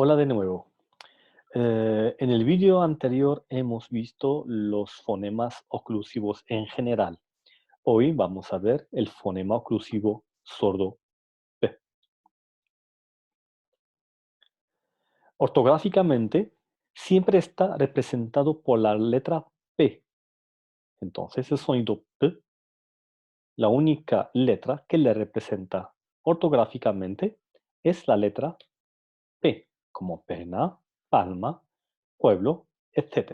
Hola de nuevo. En el vídeo anterior hemos visto los fonemas oclusivos en general. Hoy vamos a ver el fonema oclusivo sordo P. Ortográficamente, siempre está representado por la letra P. Entonces, el sonido P, la única letra que le representa ortográficamente es la letra P, como pena, palma, pueblo, etc.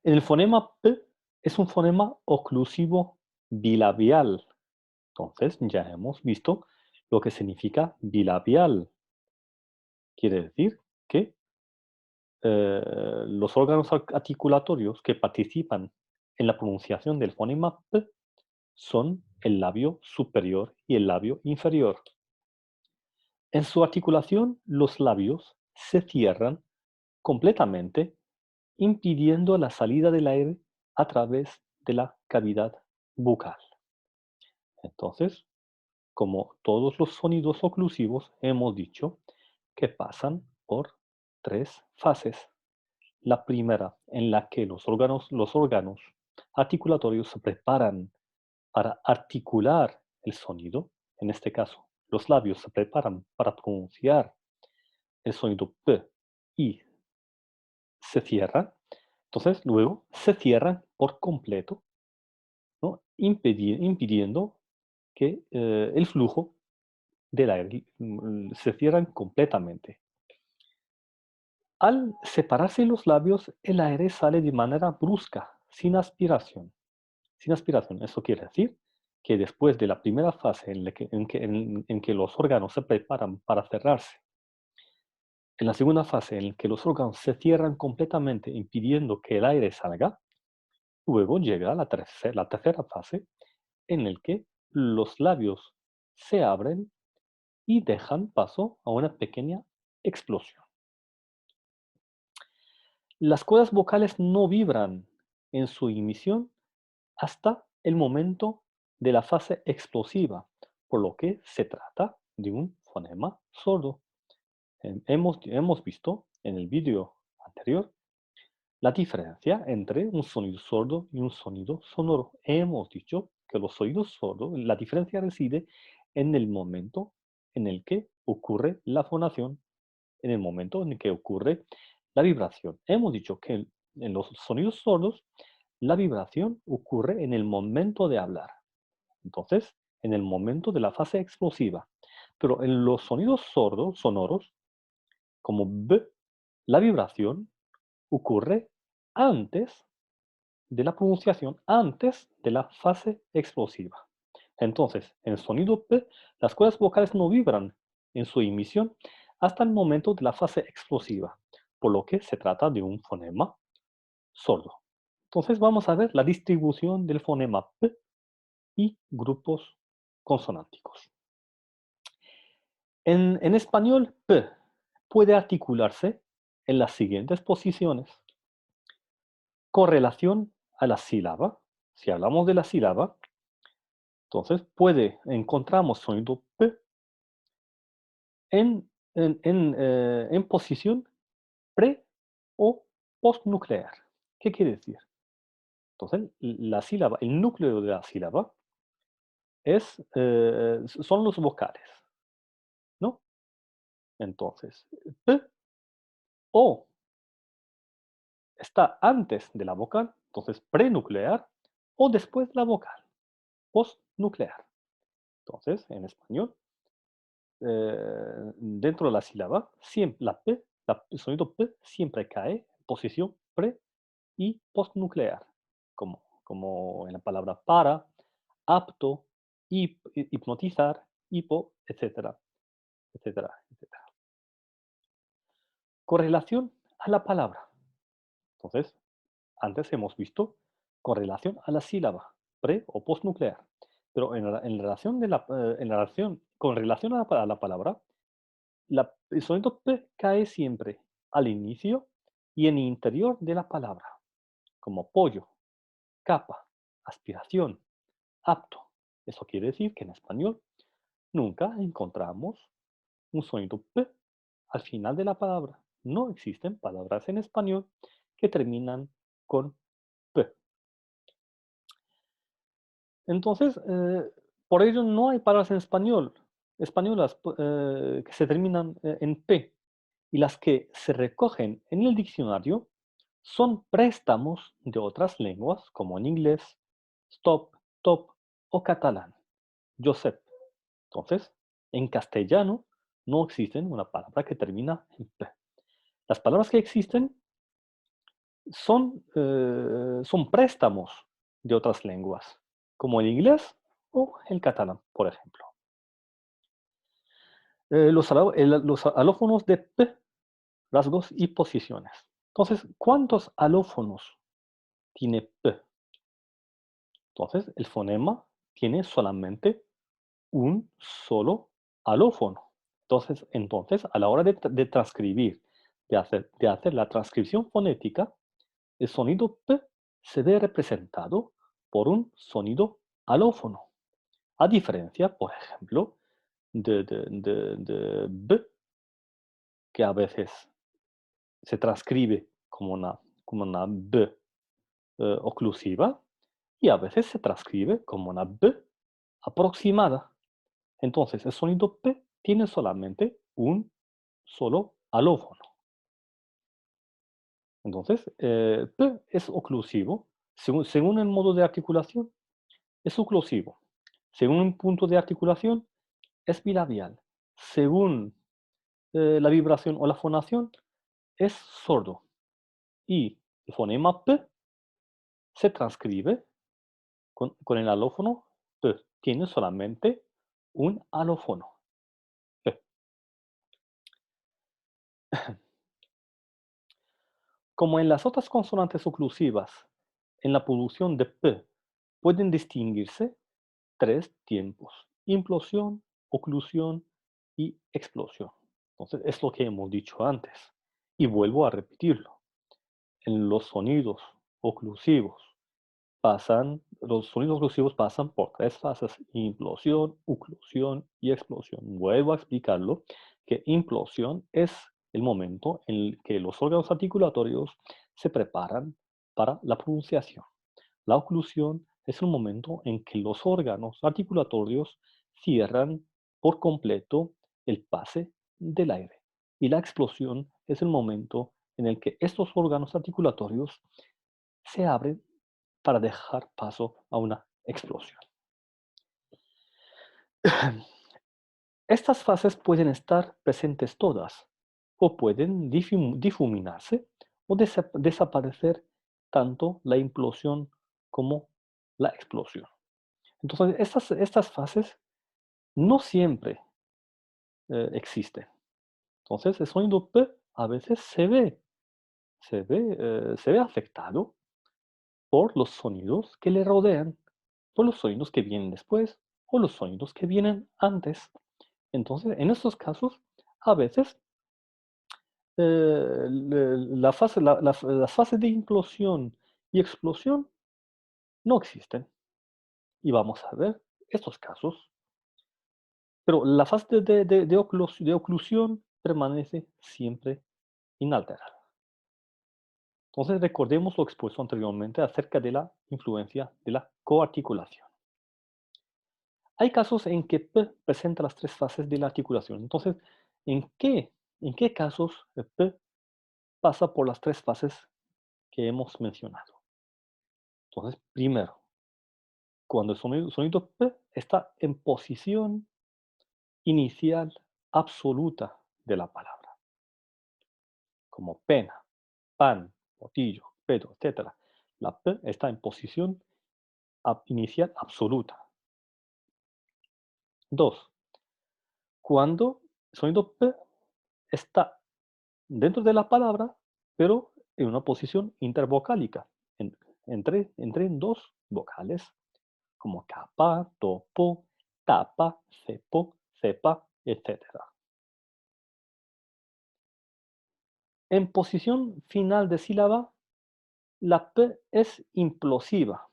El fonema P es un fonema oclusivo bilabial. Entonces, ya hemos visto lo que significa bilabial. Quiere decir que los órganos articulatorios que participan en la pronunciación del fonema P son el labio superior y el labio inferior. En su articulación, los labios se cierran completamente, impidiendo la salida del aire a través de la cavidad bucal. Entonces, como todos los sonidos oclusivos, hemos dicho que pasan por tres fases. La primera, en la que los órganos articulatorios se preparan para articular el sonido. En este caso, los labios se preparan para pronunciar el sonido P y se cierran. Entonces, luego se cierran por completo, ¿no? Impidiendo que el flujo del aire se cierran completamente. Al separarse los labios, el aire sale de manera brusca, sin aspiración. Sin aspiración, eso quiere decir que después de la primera fase en que los órganos se preparan para cerrarse, en la segunda fase en que los órganos se cierran completamente, impidiendo que el aire salga, luego llega la tercera fase en la que los labios se abren y dejan paso a una pequeña explosión. Las cuerdas vocales no vibran en su emisión hasta el momento de la fase explosiva, por lo que se trata de un fonema sordo. Hemos visto en el vídeo anterior la diferencia entre un sonido sordo y un sonido sonoro. Hemos dicho que los sonidos sordos, la diferencia reside en el momento en el que ocurre la fonación, en el momento en el que ocurre la vibración. Hemos dicho que en los sonidos sordos, la vibración ocurre en el momento de hablar. Entonces, en el momento de la fase explosiva. Pero en los sonidos sordos, sonoros, como B, la vibración ocurre antes de la pronunciación, antes de la fase explosiva. Entonces, en el sonido P, las cuerdas vocales no vibran en su emisión hasta el momento de la fase explosiva, por lo que se trata de un fonema sordo. Entonces vamos a ver la distribución del fonema P y grupos consonánticos. En español, P puede articularse en las siguientes posiciones. Con relación a la sílaba, si hablamos de la sílaba, entonces encontramos sonido P en posición pre o postnuclear. ¿Qué quiere decir? Entonces, la sílaba, el núcleo de la sílaba son los vocales, ¿no? Entonces, P o está antes de la vocal, entonces prenuclear, o después de la vocal, postnuclear. Entonces, en español, dentro de la sílaba, siempre el sonido P siempre cae en posición pre y postnuclear, como en la palabra para, apto, hipnotizar, hipo, etcétera, etcétera, etcétera. Con relación a la palabra, entonces, antes hemos visto con relación a la sílaba, pre o postnuclear, pero con relación a la palabra, el sonido P cae siempre al inicio y en el interior de la palabra, como pollo, capa, aspiración, apto. Eso quiere decir que en español nunca encontramos un sonido P al final de la palabra. No existen palabras en español que terminan con P. Entonces, por ello no hay palabras en español, españolas que se terminan en P. Y las que se recogen en el diccionario son préstamos de otras lenguas, como en inglés, stop, top o catalán, Josep. Entonces, en castellano no existen una palabra que termina en P. Las palabras que existen son préstamos de otras lenguas, como el inglés o el catalán, por ejemplo. Los alófonos de P, rasgos y posiciones. Entonces, ¿cuántos alófonos tiene P? Entonces, el fonema tiene solamente un solo alófono. Entonces, a la hora de transcribir, de hacer la transcripción fonética, el sonido P se ve representado por un sonido alófono, a diferencia, por ejemplo, de B, que a veces se transcribe como una B oclusiva y a veces se transcribe como una B aproximada. Entonces, el sonido P tiene solamente un solo alófono. Entonces, P es oclusivo. Según el modo de articulación, es oclusivo. Según un punto de articulación, es bilabial. Según la vibración o la fonación, es sordo. Y el fonema P se transcribe con el alófono P. Tiene solamente un alófono. P. Como en las otras consonantes oclusivas, en la producción de P pueden distinguirse tres tiempos: implosión, oclusión y explosión. Entonces, es lo que hemos dicho antes. Y vuelvo a repetirlo. En los sonidos oclusivos pasan por tres fases: implosión, oclusión y explosión. Vuelvo a explicarlo, que implosión es el momento en el que los órganos articulatorios se preparan para la pronunciación. La oclusión es el momento en que los órganos articulatorios cierran por completo el pase del aire. Y la explosión es el momento en el que estos órganos articulatorios se abren para dejar paso a una explosión. Estas fases pueden estar presentes todas o pueden difuminarse o desaparecer tanto la implosión como la explosión. Entonces, estas fases no siempre existen. Entonces, el sonido P a veces se ve afectado por los sonidos que le rodean, por los sonidos que vienen después o los sonidos que vienen antes. Entonces, en estos casos, a veces las fases de implosión y explosión no existen. Y vamos a ver estos casos. Pero la fase de oclusión permanece siempre inalterada. Entonces, recordemos lo expuesto anteriormente acerca de la influencia de la coarticulación. Hay casos en que P presenta las tres fases de la articulación. Entonces, ¿en qué casos P pasa por las tres fases que hemos mencionado? Entonces, primero, cuando el sonido P está en posición inicial absoluta de la palabra, como pena, pan, botillo, pedo, etcétera. La P está en posición inicial absoluta. 2, cuando el sonido P está dentro de la palabra, pero en una posición intervocálica, entre dos vocales, como capa, topo, tapa, cepo, cepa, etcétera. En posición final de sílaba, la P es implosiva.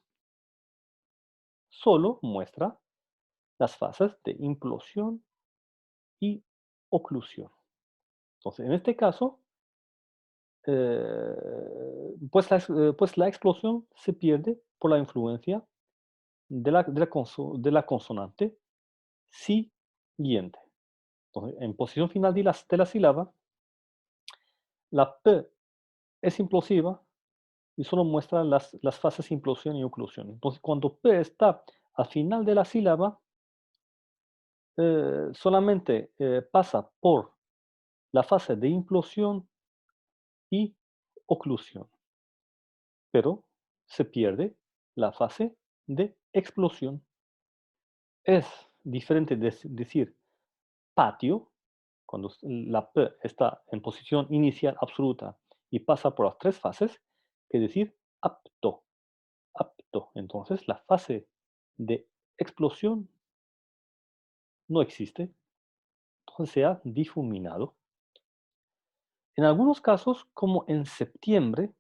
Solo muestra las fases de implosión y oclusión. Entonces, en este caso, pues la explosión se pierde por la influencia de la consonante siguiente. Entonces, en posición final de la sílaba, la P es implosiva y solo muestra las fases implosión y oclusión. Entonces, cuando P está al final de la sílaba, solamente pasa por la fase de implosión y oclusión, pero se pierde la fase de explosión. Es diferente decir patio, cuando la P está en posición inicial absoluta y pasa por las tres fases, que decir apto, apto. Entonces, la fase de explosión no existe, entonces se ha difuminado. En algunos casos, como en septiembre,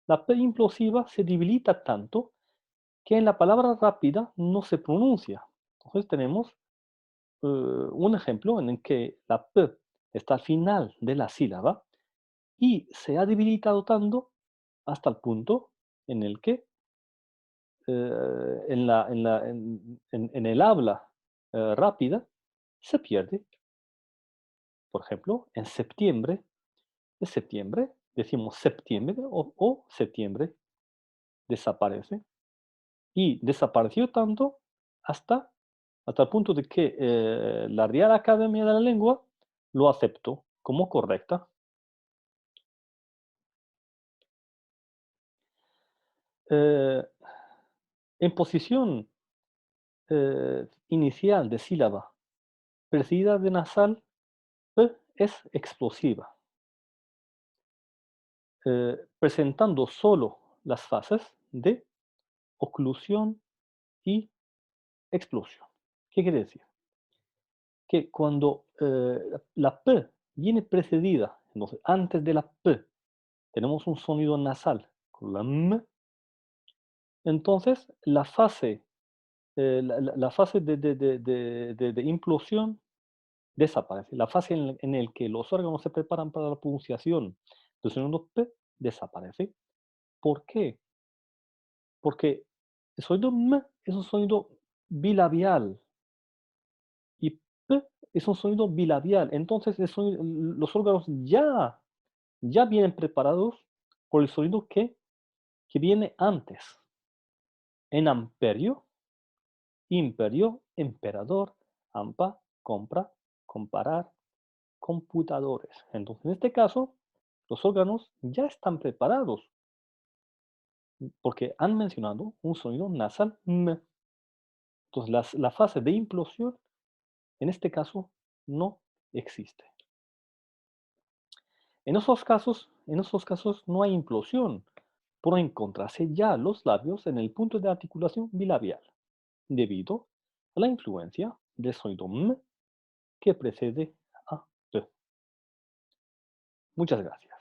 la P implosiva se debilita tanto que en la palabra rápida no se pronuncia. Entonces tenemos un ejemplo en el que la P está al final de la sílaba y se ha debilitado tanto hasta el punto en el que en el habla rápida se pierde. Por ejemplo, en septiembre, decimos septiembre o septiembre, desaparece. Y desapareció tanto hasta, hasta el punto de que la Real Academia de la Lengua lo aceptó como correcta. Eh, en posición inicial de sílaba precedida de nasal, P es explosiva, presentando solo las fases de oclusión y explosión. ¿Qué quiere decir? Que cuando la P viene precedida, entonces antes de la P tenemos un sonido nasal con la M, entonces la fase de implosión desaparece. La fase en el que los órganos se preparan para la pronunciación del sonido P desaparece. ¿Por qué? Porque el sonido M es un sonido bilabial y P es un sonido bilabial. Entonces los órganos ya vienen preparados por el sonido que viene antes. En amperio, imperio, emperador, ampa, compra, comparar, computadores. Entonces, en este caso, los órganos ya están preparados porque han mencionado un sonido nasal M. Entonces, la fase de implosión, en este caso, no existe. En esos casos no hay implosión, por encontrarse ya los labios en el punto de articulación bilabial, debido a la influencia del sonido M que precede a P. Muchas gracias.